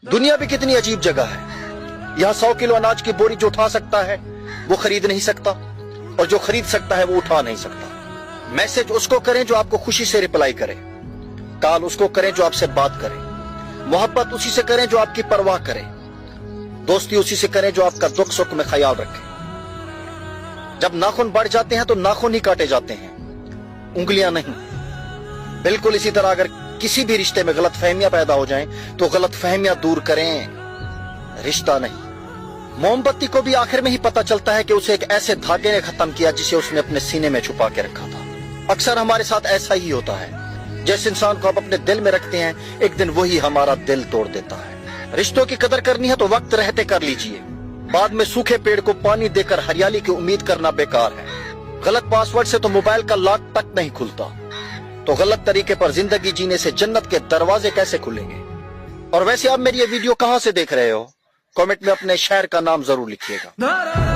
दुनिया भी कितनी अजीब जगह है। यहाँ 100 किलो अनाज की बोरी जो उठा सकता है वो खरीद नहीं सकता, और जो खरीद सकता है वो उठा नहीं सकता। मैसेज उसको करें जो आपको खुशी से रिप्लाई करे, कॉल उसको करें जो आपसे बात करे, मोहब्बत उसी से करें जो आपकी परवाह करे, दोस्ती उसी से करें जो आपका दुख सुख में ख्याल रखे। जब नाखून बढ़ जाते हैं तो नाखून ही काटे जाते हैं, उंगलियां नहीं। बिल्कुल इसी तरह अगर किसी भी रिश्ते में गलत फहमियां पैदा हो जाएं तो गलत फहमियां दूर करें, रिश्ता नहीं। मोमबत्ती को भी आखिर में ही पता चलता है कि उसे एक ऐसे धागे ने खत्म किया जिसे उसने अपने सीने में छुपा के रखा था। अक्सर हमारे साथ ऐसा ही होता है, जिस इंसान को आप अपने दिल में रखते हैं एक दिन वही हमारा दिल तोड़ देता है। रिश्तों की कदर करनी है तो वक्त रहते कर लीजिए, बाद में सूखे पेड़ को पानी देकर हरियाली की उम्मीद करना बेकार है। गलत पासवर्ड से तो मोबाइल का लॉक तक नहीं खुलता, तो गलत तरीके पर जिंदगी जीने से जन्नत के दरवाजे कैसे खुलेंगे। और वैसे आप मेरी ये वीडियो कहां से देख रहे हो, कमेंट में अपने शहर का नाम जरूर लिखिएगा।